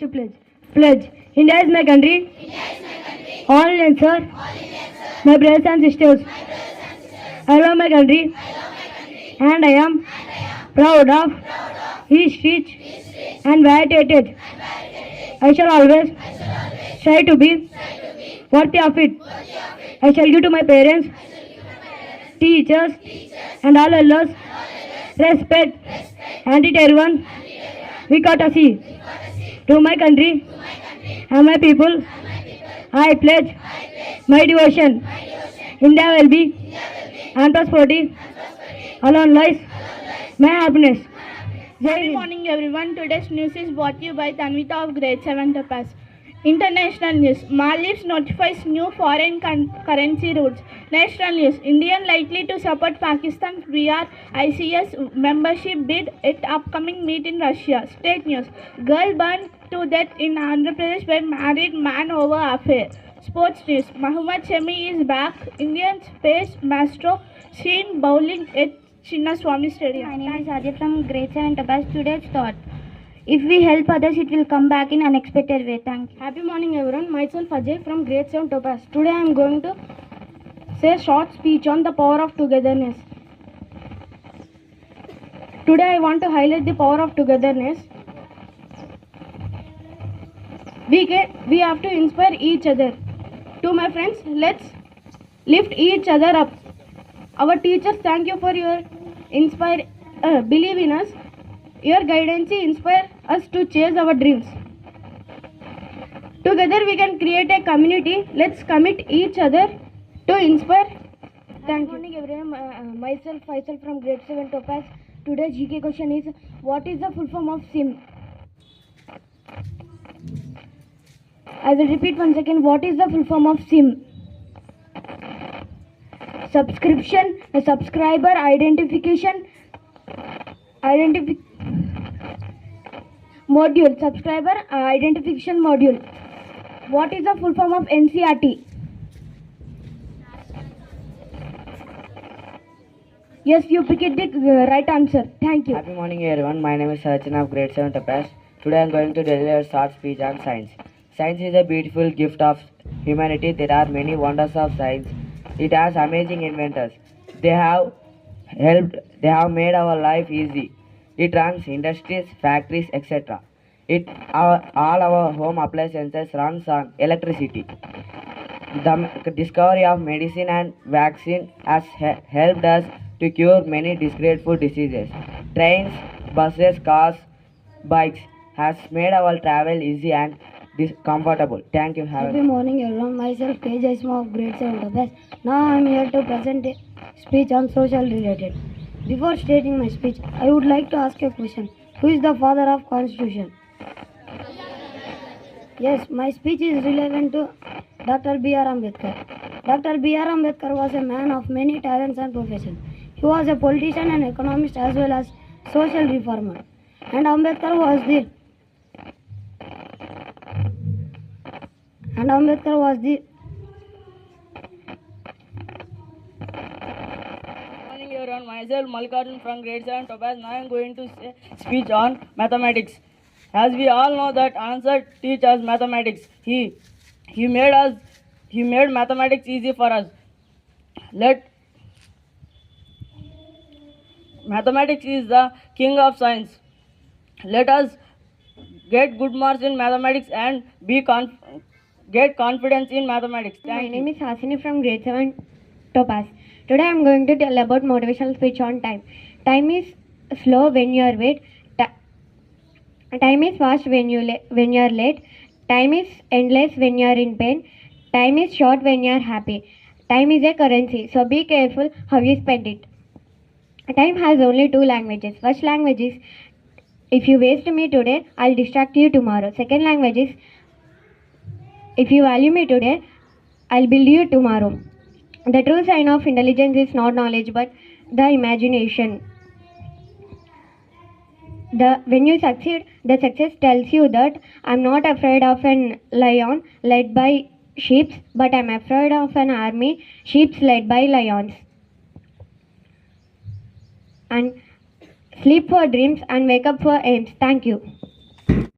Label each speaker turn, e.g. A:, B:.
A: to pledge. Pledge. India is my country. All Indians, sir. My brothers and sisters. I love my country. And I am proud of his rich and varied heritage. I shall always try to be worthy of it. I shall give to my parents, teachers, and all elders respect and treat everyone with courtesy. To my country and my people, I pledge my devotion. India will be and prosperity alone lies my happiness.
B: Good morning everyone. Today's news is brought to you by Tanvita of Grade 7 Tapas. International news. Maldives notifies new foreign currency rules. National news. Indian likely to support Pakistan via ICS membership bid at upcoming meet in Russia. State news. Girl burned to death in Andhra Pradesh by married man over affair. Sports news. Muhammad Shami is back. Indians face Mastro seen bowling at Chinnaswamy Stadium.
C: My name is Ajay from Grade 7 Tabas. Today's thought. If we help others, it will come back in unexpected way. Thank you.
A: Happy morning everyone. Myself Ajay from Grade 7 Topaz. Today I am going to say a short speech on the power of togetherness. Today I want to highlight the power of togetherness. We have to inspire each other. To my friends, let's lift each other up. Our teachers, thank you for your believe in us. Your guidance inspire us to chase our dreams. Together we can create a community. Let's commit each other to inspire. Thank you. Good morning everyone. Myself Faisal from Grade 7 Topaz. Today's GK question is, what is the full form of SIM? I will repeat once again. What is the full form of SIM? Subscription, subscriber identification module. Subscriber identification module. What is the full form of NCRT? Yes, you picked the right answer. Thank you.
D: Happy morning everyone. My name is Sachin of Grade 7 Tapas. Today I am going to deliver a short speech on science. Science is a beautiful gift of humanity. There are many wonders of science. It has amazing inventors. They have made our life easy. It runs industries, factories, etc. All our home appliances runs on electricity. The discovery of medicine and vaccine has helped us to cure many disgraceful diseases. Trains, buses, cars, bikes has made our travel easy and comfortable. Thank you.
A: Happy morning everyone. Myself K. Jaisma of Grade 7 Topaz. Now I am here to present a speech on social related. Before stating my speech, I would like to ask a question. Who is the father of Constitution? Yes, my speech is relevant to Dr. B.R. Ambedkar. Dr. B.R. Ambedkar was a man of many talents and professions. He was a politician and economist as well as social reformer. And Ambedkar was the
B: Morning everyone. Myself Mallikarjun from Grade 7 Topaz. Now I am going to say speech on mathematics. As we all know that answer teach us mathematics. He made mathematics easy for us. Mathematics is the king of science. Let us get good marks in mathematics and get confidence in mathematics.
C: My name is Hasini from Grade 7 Topaz. Today I am going to tell about motivational speech on time. Time is slow when you are wait. Time is fast when you are late. Time is endless when you are in pain. Time is short when you are happy. Time is a currency, so be careful how you spend it. Time has only two languages. First language is, if you waste me today, I'll distract you tomorrow. Second language is, if you value me today, I'll build you tomorrow. The true sign of intelligence is not knowledge but the imagination. When you succeed, the success tells you that I'm not afraid of an lion led by sheep, but I'm afraid of an army, sheep led by lions. And sleep for dreams and wake up for aims. Thank you.